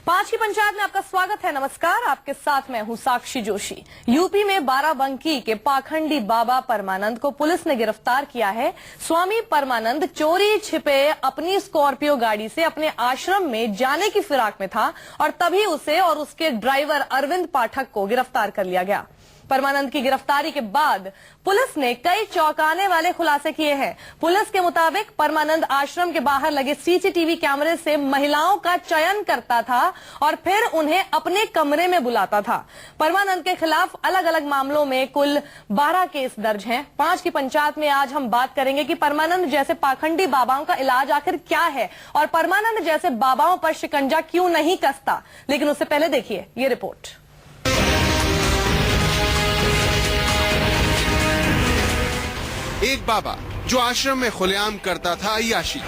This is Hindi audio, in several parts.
पांच की पंचायत में आपका स्वागत है। नमस्कार, आपके साथ मैं हूं साक्षी जोशी। यूपी में बाराबंकी के पाखंडी बाबा परमानंद को पुलिस ने गिरफ्तार किया है। स्वामी परमानंद चोरी छिपे अपनी स्कॉर्पियो गाड़ी से अपने आश्रम में जाने की फिराक में था और तभी उसे और उसके ड्राइवर अरविंद पाठक को गिरफ्तार कर लिया गया। परमानंद की गिरफ्तारी के बाद पुलिस ने कई चौंकाने वाले खुलासे किए हैं। पुलिस के मुताबिक परमानंद आश्रम के बाहर लगे सीसीटीवी कैमरे से महिलाओं का चयन करता था और फिर उन्हें अपने कमरे में बुलाता था। परमानंद के खिलाफ अलग अलग मामलों में कुल 12 केस दर्ज हैं। पांच की पंचायत में आज हम बात करेंगे कि परमानंद जैसे पाखंडी बाबाओं का इलाज आखिर क्या है और परमानंद जैसे बाबाओं पर शिकंजा क्यों नहीं कसता। लेकिन उससे पहले देखिए ये रिपोर्ट। एक बाबा जो आश्रम में खुलेआम करता था अय्याशी,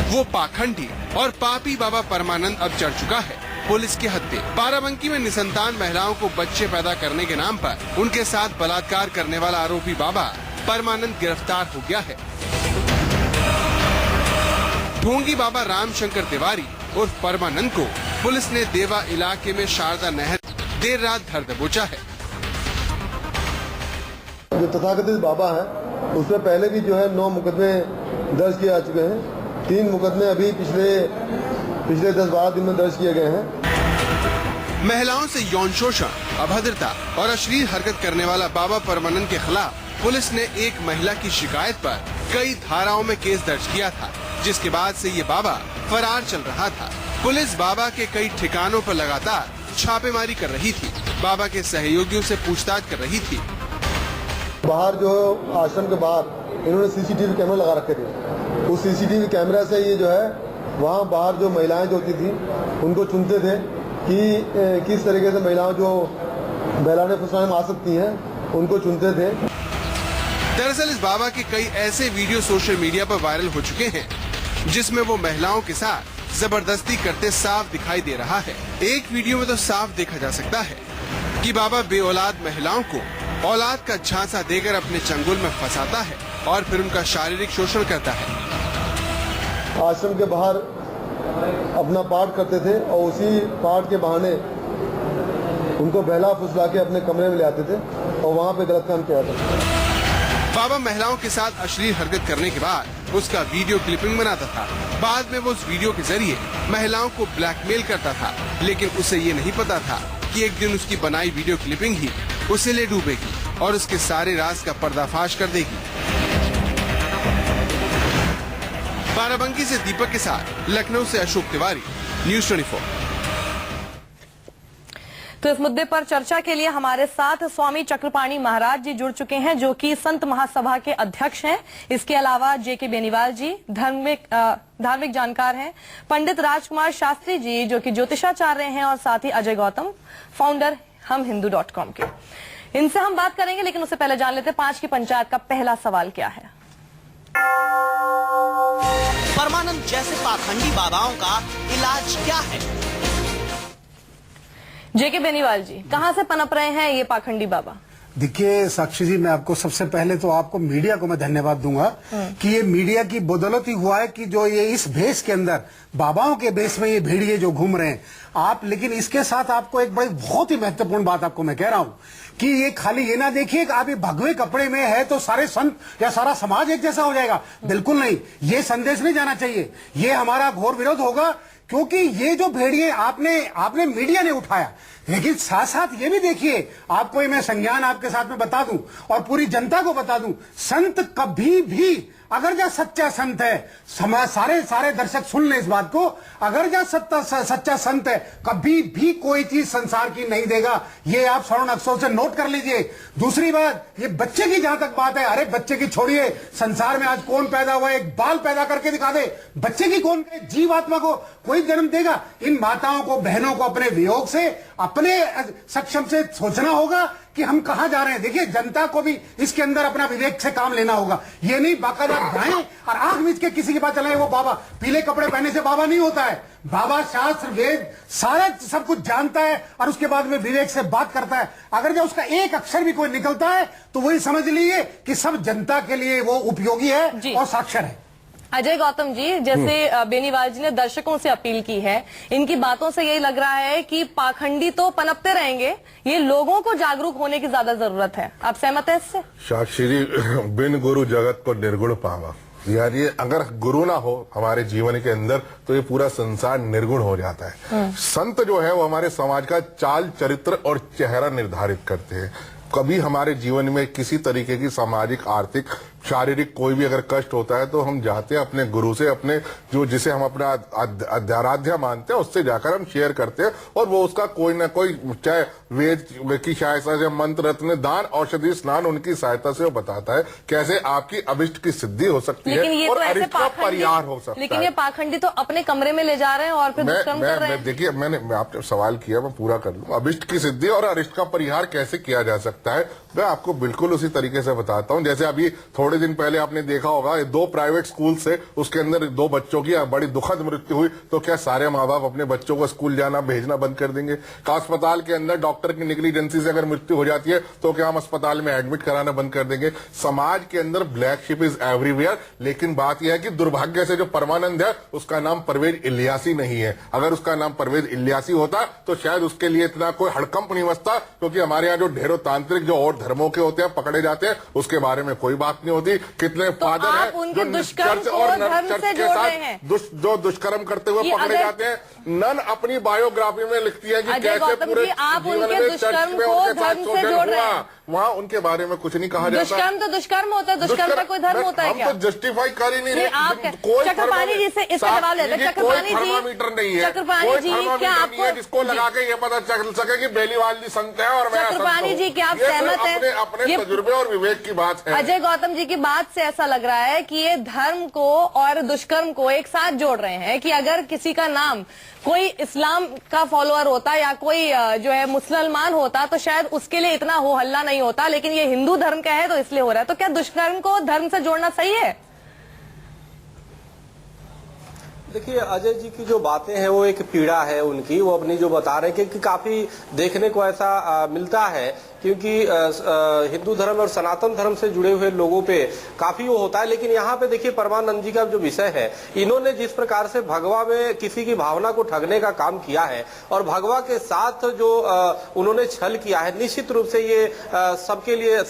वो पाखंडी और पापी बाबा परमानंद अब चढ़ चुका है पुलिस के हत्थे। बाराबंकी में निसंतान महिलाओं को बच्चे पैदा करने के नाम पर उनके साथ बलात्कार करने वाला आरोपी बाबा परमानंद गिरफ्तार हो गया है। ढोंगी बाबा रामशंकर तिवारी उर्फ परमानंद को पुलिस ने देवा इलाके में शारदा नहर देर रात धर दबोचा है। जो तथाकथित बाबा है उसमें पहले भी जो है 9 मुकदमे दर्ज किए जा चुके हैं। 3 मुकदमे अभी पिछले 10-12 दिन में दर्ज किए गए हैं। महिलाओं से यौन शोषण, अभद्रता और अश्लील हरकत करने वाला बाबा परमानंद के खिलाफ पुलिस ने एक महिला की शिकायत पर कई धाराओं में केस दर्ज किया था, जिसके बाद से ये बाबा फरार चल रहा था। पुलिस बाबा के कई ठिकानों पर लगातार छापेमारी कर रही थी। बाबा के सहयोगियों से पूछताछ कर रही थी। बाहर जो आश्रम के बाहर इन्होंने सीसीटीवी कैमरा लगा रखे थे। उस सीसीटीवी कैमरा से ये जो है वहाँ बाहर जो महिलाएं जो होती थी उनको चुनते थे कि किस तरीके से महिलाएं जो बहलाने फुसलाने में आ सकती हैं उनको चुनते थे। दरअसल इस बाबा के कई ऐसे वीडियो सोशल मीडिया पर वायरल हो चुके हैं जिसमें वो महिलाओं के साथ जबरदस्ती करते साफ दिखाई दे रहा है। एक वीडियो में तो साफ देखा जा सकता है कि बाबा बेऔलाद महिलाओं को औलाद का झांसा देकर अपने चंगुल में फंसाता है और फिर उनका शारीरिक शोषण करता है। आश्रम के बाहर अपना पाठ करते थे और उसी पाठ के बहाने उनको बहला फुसला के अपने कमरे में ले आते थे और वहाँ पे गलत काम किया था। बाबा महिलाओं के साथ अश्लील हरकत करने के बाद उसका वीडियो क्लिपिंग बनाता था। बाद में वो उस वीडियो के जरिए महिलाओं को ब्लैकमेल करता था, लेकिन उसे ये नहीं पता था कि एक दिन उसकी बनाई वीडियो क्लिपिंग ही उसे ले डूबेगी और उसके सारे राज का पर्दाफाश कर देगी। बाराबंकी से दीपक के साथ लखनऊ से अशोक तिवारी, न्यूज़ 24। तो इस मुद्दे पर चर्चा के लिए हमारे साथ स्वामी चक्रपाणी महाराज जी जुड़ चुके हैं, जो कि संत महासभा के अध्यक्ष हैं। इसके अलावा जेके बेनीवाल जी धार्मिक जानकार हैं, पंडित राजकुमार शास्त्री जी जो कि ज्योतिषाचार्य हैं और साथ ही अजय गौतम फाउंडर हमहिंदू.com के। इनसे हम बात करेंगे, लेकिन उससे पहले जान लेते हैं पांच की पंचायत का पहला सवाल क्या है। परमानंद जैसे पाखंडी बाबाओं का इलाज क्या है? जेके बेनीवाल जी, कहां से पनप रहे हैं ये पाखंडी बाबा? देखिए साक्षी जी, मैं आपको सबसे पहले तो आपको मीडिया को मैं धन्यवाद दूंगा कि ये मीडिया की बदौलत ही हुआ है कि जो ये इस भेष के अंदर बाबाओं के भेष में ये भेड़िए जो घूम रहे हैं आप। लेकिन इसके साथ आपको एक बड़ी बहुत ही महत्वपूर्ण बात आपको मैं कह रहा हूं कि ये खाली ये ना देखिए कि आप ये भगवे कपड़े में है तो सारे संत या सारा समाज एक जैसा हो जाएगा। बिल्कुल नहीं, ये संदेश नहीं जाना चाहिए। ये हमारा घोर विरोध होगा, क्योंकि ये जो भेड़िए आपने मीडिया ने उठाया, लेकिन साथ साथ ये भी देखिए, आपको मैं संज्ञान आपके साथ में बता दूं और पूरी जनता को बता दूं, संत कभी भी, अगर जो सच्चा संत है, सारे दर्शक सुन ले इस बात को, अगर जो सच्चा संत है कभी भी कोई चीज संसार की नहीं देगा। ये आप स्वर्ण अक्षरों से नोट कर लीजिए। दूसरी बात, ये बच्चे की जहां तक बात है, अरे बच्चे की छोड़िए, संसार में आज कौन पैदा हुआ है? एक बाल पैदा करके दिखा दे, बच्चे की कौन जीवात्मा को कोई जन्म देगा? इन माताओं को, बहनों को अपने वियोग से, अपने सक्षम से सोचना होगा कि हम कहां जा रहे हैं। देखिए, जनता को भी इसके अंदर अपना विवेक से काम लेना होगा। ये नहीं बाकायदा जाएं और आंख मीच के किसी के पास चले वो बाबा, पीले कपड़े पहने से बाबा नहीं होता है। बाबा शास्त्र वेद सारा सब कुछ जानता है और उसके बाद में विवेक से बात करता है। अगर जब उसका एक अक्षर भी कोई निकलता है तो वही समझ लीजिए कि सब जनता के लिए वो उपयोगी है और साक्षर है। अजय गौतम जी, जैसे बेनीवाल जी ने दर्शकों से अपील की है, इनकी बातों से यही लग रहा है कि पाखंडी तो पनपते रहेंगे, ये लोगों को जागरूक होने की ज्यादा जरूरत है। आप सहमत है इससे? साक्षी जी, बिन गुरु जगत को निर्गुण पावा, यार ये अगर गुरु ना हो हमारे जीवन के अंदर तो ये पूरा संसार निर्गुण हो जाता है। संत जो है वो हमारे समाज का चाल चरित्र और चेहरा निर्धारित करते हैं। कभी हमारे जीवन में किसी तरीके की सामाजिक, आर्थिक, शारीरिक कोई भी अगर कष्ट होता है तो हम जाते हैं अपने गुरु से, अपने जो जिसे हम अपना आराध्य मानते हैं उससे जाकर हम शेयर करते हैं, और वो उसका कोई ना कोई, चाहे वेद की सहायता से, मंत्र रत्न दान औषधि स्नान, उनकी सहायता से वो बताता है कैसे आपकी अभिष्ट की सिद्धि हो सकती है और अरिष्ट का परिहार हो सकता है। लेकिन ये पाखंडी तो अपने कमरे में ले जा रहे हैं और फिर दुष्कर्म कर रहे हैं। देखिए, मैं आपने सवाल किया, मैं पूरा कर लूं। अभिष्ट की सिद्धि और अरिष्ट का परिहार कैसे किया जा सकता है, मैं आपको बिल्कुल उसी तरीके से बताता हूं। जैसे अभी थोड़े दिन पहले आपने देखा होगा 2 प्राइवेट स्कूल से, उसके अंदर 2 बच्चों की बड़ी दुखद मृत्यु हुई, तो क्या सारे माँ बाप अपने बच्चों को स्कूल जाना भेजना बंद कर देंगे? अस्पताल के अंदर डॉक्टर की निग्लिजेंसी से अगर मृत्यु हो जाती है तो क्या हम अस्पताल में एडमिट कराना बंद कर देंगे? समाज के अंदर ब्लैक शिप इज एवरीवेयर, लेकिन बात यह है कि दुर्भाग्य से जो परमानंद है उसका नाम परवेज इलियासी नहीं है। अगर उसका नाम परवेज इलियासी होता तो शायद उसके लिए इतना कोई हड़कंप नहीं बसता, क्योंकि हमारे यहाँ जो ढेरों तांत्रिक जो और धर्मों के होते हैं पकड़े जाते हैं, उसके बारे में कोई बात नहीं होती। कितने फादर हैं जो चर्च और चर्च के साथ जो दुष्कर्म करते हुए पकड़े जाते हैं। नन अपनी बायोग्राफी में लिखती है कि कैसे पूरे जीवन में चर्च में उनके साथ शोषण हुआ, वहाँ उनके बारे में कुछ नहीं कहा जाता। दुष्कर्म तो दुष्कर्म होता है, दुष्कर्म का कोई धर्म होता है क्या? हम तो जस्टिफाई कर ही नहीं रहे। कोई चक्रपाणी जी से इसका जवाब लेते हैं। चक्रपाणी जी, थर्मामीटर नहीं है, चक्रपाणी जी, क्या आपको जिसको लगा के ये पता चल सके कि बेनीवाल जी संत है और मैं असंत हूं। चक्रपाणी जी, क्या आप सहमत हैं? अपने तजुर्बे और विवेक की बात है। अजय गौतम जी की बात से ऐसा लग रहा है कि ये धर्म को और दुष्कर्म को एक साथ जोड़ रहे हैं कि अगर किसी का नाम कोई इस्लाम का फॉलोअर होता या कोई जो है मुसलमान होता तो शायद उसके लिए इतना हो हल्ला नहीं होता, लेकिन ये हिंदू धर्म का है तो इसलिए हो रहा है। तो क्या दुष्कर्म को धर्म से जोड़ना सही है? देखिए, अजय जी की जो बातें हैं वो एक पीड़ा है उनकी, वो अपनी जो बता रहे हैं कि काफी देखने को ऐसा मिलता है, क्योंकि हिंदू धर्म और सनातन धर्म से जुड़े हुए लोगों पे काफी वो होता है। लेकिन यहाँ पे देखिए, परमानंद जी का जो विषय है, इन्होंने जिस प्रकार से भगवा में किसी की भावना को ठगने का काम किया है और भगवा के साथ जो उन्होंने छल किया है, निश्चित रूप से ये सबके लिए,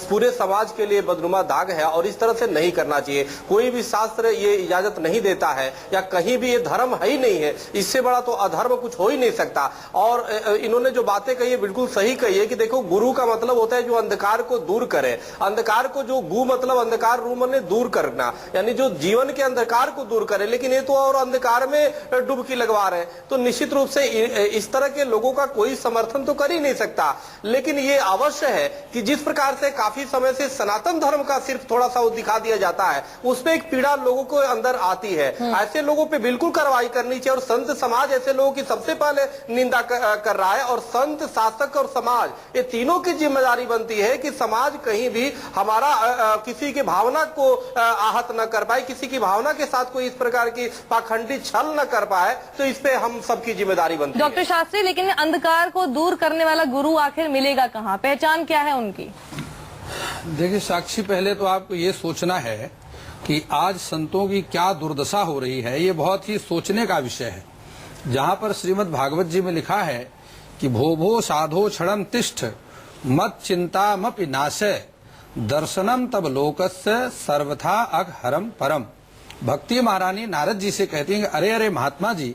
पूरे समाज के लिए बदनुमा दाग है और इस तरह से नहीं करना चाहिए। कोई भी शास्त्र ये इजाजत नहीं देता है या कहीं भी ये धर्म है ही नहीं है, इससे बड़ा तो अधर्म कुछ हो ही नहीं सकता। और इन्होंने जो बातें कही है बिल्कुल सही कही है कि देखो, गुरु का मतलब होता है जो अंधकार को दूर करे। अंधकार को जो गु मतलब अंधकार रू ने दूर करना, यानी जो जीवन के अंधकार को दूर करे, लेकिन ये तो और अंधकार में डुबकी लगवा रहे हैं। तो निश्चित रूप से इस तरह के लोगों का कोई समर्थन तो कर ही नहीं सकता। लेकिन ये अवश्य है कि जिस प्रकार से काफी समय से सनातन धर्म का सिर्फ थोड़ा सा दिखा दिया जाता है, उसमें एक पीड़ा लोगों को अंदर आती है। ऐसे लोगों पे बिल्कुल कार्रवाई करनी चाहिए और संत समाज ऐसे लोगों की सबसे पहले निंदा कर रहा है। और संत, शासक और समाज, ये तीनों की जिम्मेदारी बनती है कि समाज कहीं भी हमारा किसी की भावना को आहत न कर पाए, किसी की भावना के साथ कोई इस प्रकार की पाखंडी छल न कर पाए, तो इस पे हम सबकी जिम्मेदारी बनती है। डॉक्टर शास्त्री, लेकिन अंधकार को दूर करने वाला गुरु आखिर मिलेगा कहाँ? पहचान क्या है उनकी? देखिए साक्षी, पहले तो आपको ये सोचना है कि आज संतों की क्या दुर्दशा हो रही है, ये बहुत ही सोचने का विषय है। जहाँ पर श्रीमद् भागवत जी में लिखा है कि भो भो साधो क्षणम तिष्ठ मत चिंता मपि नाशय दर्शनम तब लोकस्य सर्वथा अघहरम परम। भक्ति महारानी नारद जी से कहती हैं कि अरे अरे महात्मा जी,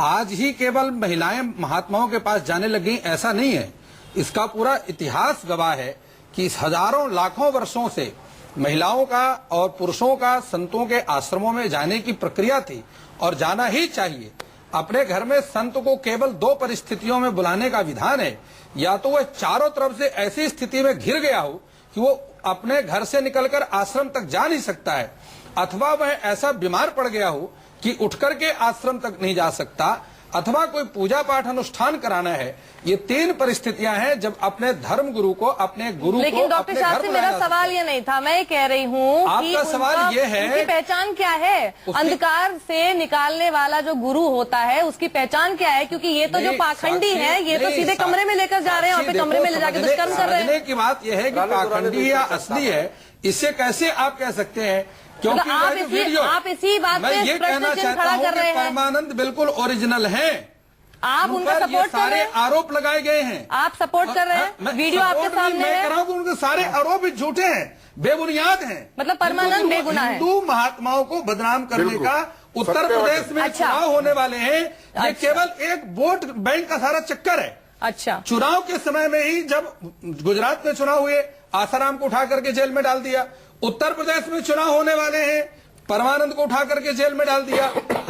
आज ही केवल महिलाएं महात्माओं के पास जाने लगी, ऐसा नहीं है। इसका पूरा इतिहास गवाह है कि इस हजारों लाखों वर्षों से महिलाओं का और पुरुषों का संतों के आश्रमों में जाने की प्रक्रिया थी और जाना ही चाहिए। अपने घर में संत को केवल 2 परिस्थितियों में बुलाने का विधान है, या तो वह चारों तरफ से ऐसी स्थिति में घिर गया हो कि वो अपने घर से निकलकर आश्रम तक जा नहीं सकता है, अथवा वह ऐसा बीमार पड़ गया हो कि उठकर के आश्रम तक नहीं जा सकता, अथवा कोई पूजा पाठ अनुष्ठान कराना है। ये 3 परिस्थितियां हैं जब अपने धर्म गुरु को, अपने गुरु लेकिन को डॉक्टर शास्त्री, मेरा सवाल ये नहीं था। मैं ये कह रही हूँ आपका सवाल ये है, उसकी पहचान क्या है? अंधकार से निकालने वाला जो गुरु होता है उसकी पहचान क्या है? क्योंकि ये तो जो पाखंडी है, ये तो सीधे कमरे में लेकर जा रहे हैं और फिर कमरे में ले जाकर दुष्कर्म कर रहे हैं। की बात यह है कि पाखंडी या असली है, इससे कैसे आप कह सकते हैं? क्योंकि मतलब आप वह जो इसी- वीडियो, आप इसी बात मैं पे ये प्रश्न कहना चिन्ह चाहता खड़ा हूं कर कि रहे हैं। परमानंद बिल्कुल ओरिजिनल है। आप उन उनका पर ये सपोर्ट कर सारे रहे हैं, आरोप लगाए गए हैं। आप सपोर्ट कर रहे हैं, वीडियो आपके सपोर्ट नहीं, सामने मैं है। कह रहा हूं कि उनके सारे आरोप ही झूठे हैं, बेबुनियाद हैं। मतलब परमानंद हिंदू- बेगुनाह है। हिंदू महात्माओं को बदनाम करने बिल्कुल। का उत्तर सत्यवादी। प्रदेश में अच्छा। चुनाव होने वाले हैं। ये अच्छा। केवल एक वोट बैंक का सारा चक्कर है। अच्छा, चुनाव के समय में ही जब गुजरात में चुनाव हुए, आसाराम को उठा करके जेल में डाल दिया। उत्तर प्रदेश में चुनाव होने वाले हैं, परमानंद को उठा करके जेल में डाल दिया।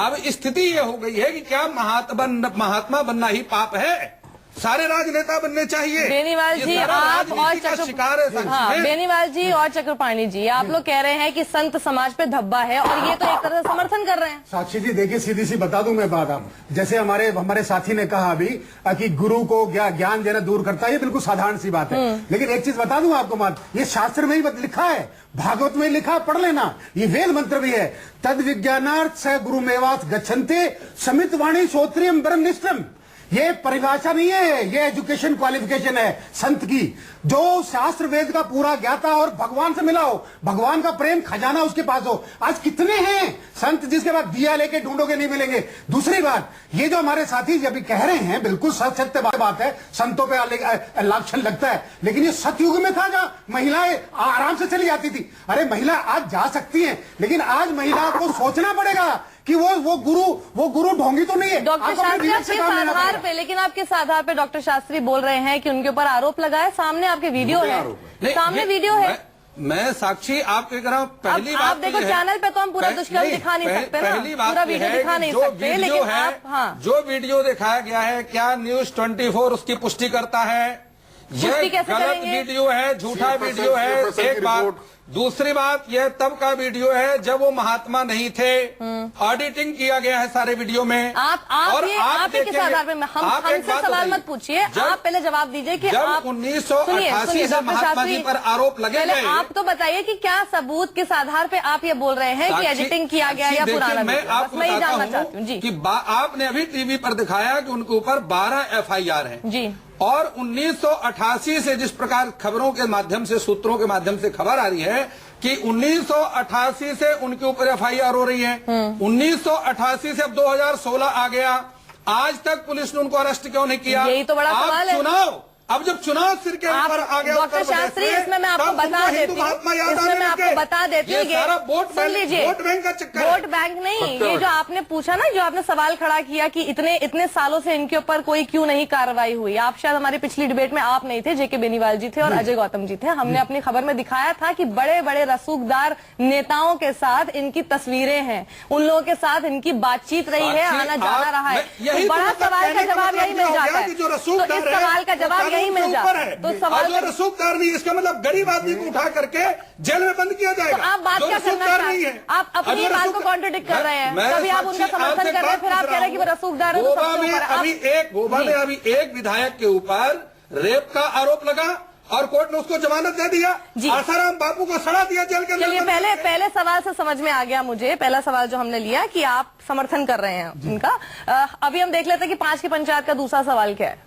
अब स्थिति ये हो गई है कि क्या महात्मा बनना ही पाप है? सारे राजनेता बनने चाहिए। बेनीवाल ये जी, सारा आप और राजनीति का शिकार है संघ हाँ, में। बेनीवाल जी और चक्रपाणी जी, आप लोग कह रहे हैं कि संत समाज पे धब्बा है और ये तो एक तरह से समर्थन कर रहे हैं। साक्षी जी देखिए, सीधी सी बता दूं मैं बात आप, जैसे हमारे साथी ने कहा अभी कि गुरु को ज्ञान देना दूर करता है, ये बिल्कुल साधारण सी बात है। लेकिन एक चीज बता दूं आपको, बात ये शास्त्र में ही लिखा है, भागवत में लिखा, पढ़ लेना, ये वेद मंत्र भी है। तद विज्ञानार्थ स गुरुमेवात गच्छन्ते समित वाणी श्रोत्रियम ब्रह्मनिष्ठम। ये परिभाषा नहीं है, ये एजुकेशन क्वालिफिकेशन है संत की। जो शास्त्र वेद का पूरा ज्ञाता और भगवान से मिला हो, भगवान का प्रेम खजाना उसके पास हो। आज कितने हैं संत जिसके बाद दिया लेके ढूंढोगे नहीं मिलेंगे। दूसरी बात, ये जो हमारे साथी अभी कह रहे हैं, बिल्कुल सत्य बात है, संतों पे लाक्षण लगता है, लेकिन ये सतयुग में था जहां महिलाएं आराम से चली जाती थी। अरे महिला आज जा सकती है, लेकिन आज महिला को सोचना पड़ेगा कि वो गुरु ढोंगी तो नहीं है। डॉक्टर आपको अपने शास्त्री विवेक से किस काम लेना आधार पड़ेगा। पे, लेकिन आप किस आधार पे डॉक्टर शास्त्री बोल रहे हैं कि उनके ऊपर आरोप लगाए? सामने आपके वीडियो है, नहीं, सामने ये- वीडियो है। मैं साक्षी आपके कह रहा हूं, पहली अब बात आप देखो, तो ये है- चैनल पे तो हम पूरा दुष्कर्म दिखा नहीं सकते ना, पहली बात पूरा ये वीडियो है दिखा कि नहीं जो सकते, वीडियो लेकिन है, आप हाँ जो वीडियो दिखाया गया है, क्या न्यूज 24 उसकी पुष्टि करता है? पुष्टि यह कैसे गलत करेंगे? वीडियो है, झूठा 100% वीडियो है, 100% एक की बात। रिपोर्ट। दूसरी बात, यह तब का वीडियो है जब वो महात्मा नहीं थे, ऑडिटिंग किया गया है सारे वीडियो में। आप और ये आप ही किस देखेंगे- आधार पे, आप एक हमसे बात सवाल बताइए। मत पूछिए, जब- आप पहले जवाब दीजिए कि जब आप 1988 से महात्मा जी पर आरोप लगे पहले गए, आप तो बताइए कि क्या सबूत, किस आधार पे आप ये बोल रहे हैं कि साक्षी- एडिटिंग किया गया या देखिए, पुराना मैं वीडियो? बस आपको मैं ही जानना बताता चाहती हूँ जी। कि आपने अभी टीवी पर दिखाया कि उनके ऊपर 12 FIR हैं जी। और 1988 से जिस प्रकार खबरों के माध्यम से, सूत्रों के माध्यम से खबर आ रही है कि 1988 से उनके ऊपर FIR हो रही है। 1988 से अब 2016 आ गया, आज तक पुलिस ने उनको अरेस्ट क्यों नहीं किया? यही तो बड़ा आप सवाल है। चुनाव, अब जब चुनाव सिर के आप ऊपर आ गया डॉक्टर उत्तर प्रदेश शास्त्री, में, इसमें मैं आपको तब बता उनको देती हिंदू हूँ, महात्मा याद इसमें आने मैं लगे। आपको बता देती हूँ, ये सारा वोट सुन लीजिए, वोट बैंक का चक्कर है। वोट बैंक नहीं, ये जो आपने पूछा ना, जो आपने सवाल खड़ा किया कि इतने सालों से इनके ऊपर कोई क्यों नहीं कार्रवाई हुई। आप शायद हमारी पिछली डिबेट में आप नहीं थे, जेके बेनीवाल जी थे और अजय गौतम जी थे। हमने अपनी खबर में दिखाया था कि बड़े बड़े रसूखदार नेताओं के साथ इनकी तस्वीरें हैं, उन लोगों के साथ इनकी बातचीत रही है, साक्षी, आना जाना आप- रहा है। यही तो बड़ा तो मतलब सवाल का कहने का जवाब मतलब यही ये मिल हो जाता गया है। कि जो तो रसूखदार इस है, सवाल का वो जवाब कानून यही के मिल ऊपर जाता है। है। तो और सवाल जो रसूखदार नहीं, इसका मतलब गरीब आदमी को उठा करके जेल में बंद किया जाएगा। तो आप बात जो क्या करना रसूखदार चाहते नहीं हैं? है, आप अपनी जो बात को रसूखदार- कॉन्ट्रडिक्ट कर रहे हैं। मैं कभी आप साक्षी उनका समर्थन आपसे कर रहे हैं, बात फिर आप पूछ कह रहे हैं कि वो रहा हूं। रसूखदार है तो गोवा सबसे में ऊपर है। अभी गोवा में अभी एक विधायक के ऊपर रेप का आरोप लगा और कोर्ट ने उसको जमानत दे दिया। जी। आसाराम बापू को सड़ा दिया जेल के अंदर। चलिए, पहले सवाल से समझ में आ गया मुझे। पहला सवाल जो हमने लिया कि आप समर्थन कर रहे हैं उनका। अभी हम देख लेते हैं कि 5 की पंचायत का दूसरा सवाल क्या है।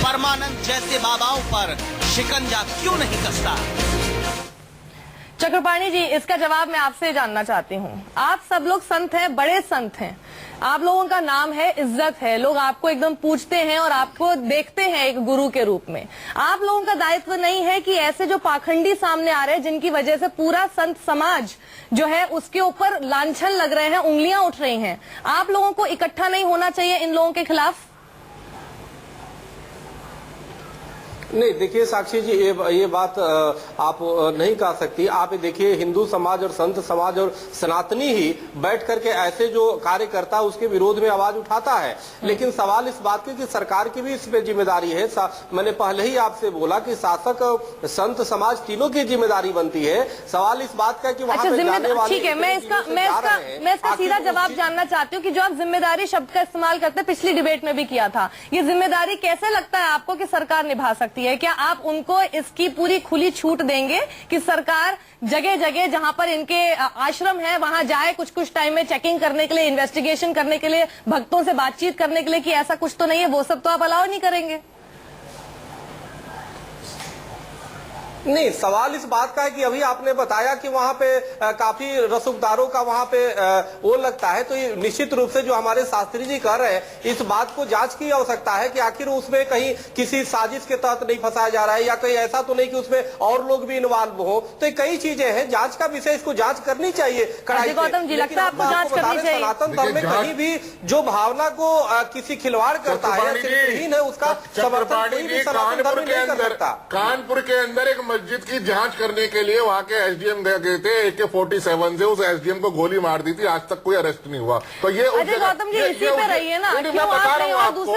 परमानंद जैसे बाबाओं पर शिकंजा क्यों नहीं कसता? चक्रपाणी जी, इसका जवाब मैं आपसे जानना चाहती हूँ। आप सब लोग संत हैं, बड़े संत हैं, आप लोगों का नाम है, इज्जत है, लोग आपको एकदम पूछते हैं और आपको देखते हैं एक गुरु के रूप में। आप लोगों का दायित्व नहीं है कि ऐसे जो पाखंडी सामने आ रहे हैं, जिनकी वजह से पूरा संत समाज जो है उसके ऊपर लांछन लग रहे हैं, उंगलियां उठ रही हैं, आप लोगों को इकट्ठा नहीं होना चाहिए इन लोगों के खिलाफ? नहीं, देखिए साक्षी जी, ये बात आप नहीं कह सकती। आप ये देखिए, हिंदू समाज और संत समाज और सनातनी ही बैठ करके ऐसे जो कार्य करता है उसके विरोध में आवाज उठाता है। लेकिन सवाल इस बात की कि सरकार की भी इस पे जिम्मेदारी है। मैंने पहले ही आपसे बोला कि शासक संत समाज तीनों की जिम्मेदारी बनती है। सवाल इस बात का कि वहां पे जाने वाले, ठीक है, मैं इसका सीधा जवाब जानना चाहती हूँ कि जो आप जिम्मेदारी शब्द का इस्तेमाल करते हैं, पिछली डिबेट में भी किया था, ये जिम्मेदारी कैसे लगता है आपको कि सरकार निभा सकती है? क्या आप उनको इसकी पूरी खुली छूट देंगे कि सरकार जगह जगह जहां पर इनके आश्रम है वहां जाए, कुछ टाइम में चेकिंग करने के लिए, इन्वेस्टिगेशन करने के लिए, भक्तों से बातचीत करने के लिए, कि ऐसा कुछ तो नहीं है, वो सब तो आप अलाउ नहीं करेंगे? नहीं, सवाल इस बात का है कि अभी आपने बताया कि वहाँ पे काफी रसूखदारों का वहाँ पे वो लगता है, तो ये निश्चित रूप से जो हमारे शास्त्री जी कह रहे हैं इस बात को जांच की आवश्यकता है कि आखिर उसमें कहीं किसी साजिश के तहत नहीं फंसाया जा रहा है या कहीं ऐसा तो नहीं कि उसमें और लोग भी इन्वॉल्व हो। तो कई चीजें हैं, जांच का विषय, इसको जांच करनी चाहिए कड़ाई से। गौतम जी, लगता है आपको जांच करनी चाहिए। सनातन धर्म में कहीं भी जो भावना को किसी खिलवाड़ करता है, है उसका समर्थन कोई भी सनातन धर्म नहीं कर सकता। कानपुर के अंदर एक मस्जिद की जांच करने के लिए वहाँ के एसडीएम गए थे, AK-47 से उस एसडीएम को गोली मार दी थी, आज तक कोई अरेस्ट नहीं हुआ। तो ये अजय गौतम जी, इसी पे रहिए ना, मैं बता रहा हूँ आपको,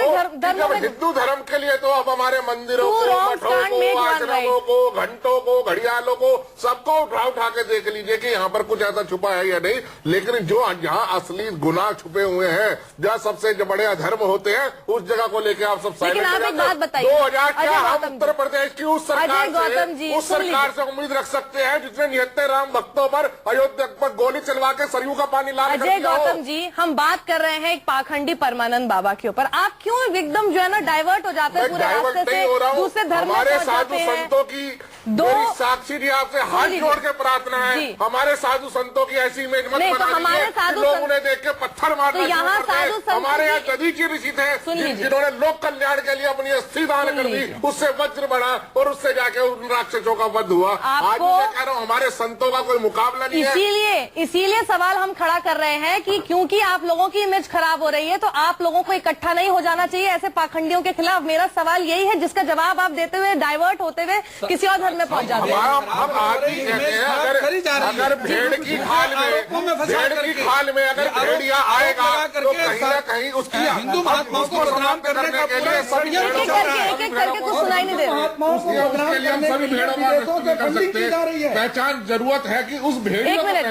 हिंदू धर्म के लिए तो अब हमारे मंदिरों को, मठों को, आश्रमों को, घंटों को, घड़ियालों को, सबको उठा के देख लीजिए कि यहाँ पर कुछ ऐसा छुपा है या नहीं। लेकिन जो जहाँ असली गुनाह छुपे हुए हैं, जहाँ सबसे जो बड़े अधर्म होते हैं, उस जगह को लेकर आप सब साइलेंट। लेकिन आप एक बात बताइए, 2000 क्या हम उत्तर प्रदेश की उस सरकार से उम्मीद रख सकते हैं जिसने निहत्थे राम भक्तों पर, अयोध्या पर गोली चलवा के सरयू का पानी लाल कर दिया हो। अजय गौतम जी, हम बात कर रहे हैं एक पाखंडी परमानंद बाबा के ऊपर, आप क्यों एकदम जो है ना डाइवर्ट हो जाते हैं पूरे रास्ते से, दूसरे धर्म में हमारे पहुंच साधु जाते हैं। संतों की साक्षी जी आपसे हाथ जोड़ के प्रार्थना है, हमारे साधु संतों की ऐसी इमेज मत नहीं, तो बना हमारे दीजिए साधु कि लोग उन्हें देख के पत्थर मारना तो यहाँ शुरू कर दें। साधु संत हमारे यहाँ की- दधी की ऋषि थे लीजिए। जिन्होंने लोक कल्याण के लिए अपनी अस्थि दान कर दी, उससे वज्र बढ़ा और उससे जाके उन राक्षसों का वध हुआ। आज मैं कह रहा हूँ हमारे संतों का कोई मुकाबला नहीं है। इसीलिए सवाल हम खड़ा कर रहे हैं कि क्योंकि आप लोगों की इमेज खराब हो रही है तो आप लोगों को इकट्ठा नहीं हो जाना चाहिए ऐसे पाखंडियों के खिलाफ। मेरा सवाल यही है जिसका जवाब आप देते हुए डाइवर्ट होते हुए किसी और धर्म में पहुंच जाते हैं। हम आज भी कहते हैं अगर भेड़ की खाल में अगर भेड़िया आएगा तो कहीं ना कहीं उसकी हिंदू महात्माओं को बदनाम करने के लिए एक एक करके कुछ सुनाई नहीं दे रहा। उसके लिए हम सभी भेड़ों का कर सकते हैं। पहचान जरूरत है कि उस भेड़ियों एक मिनट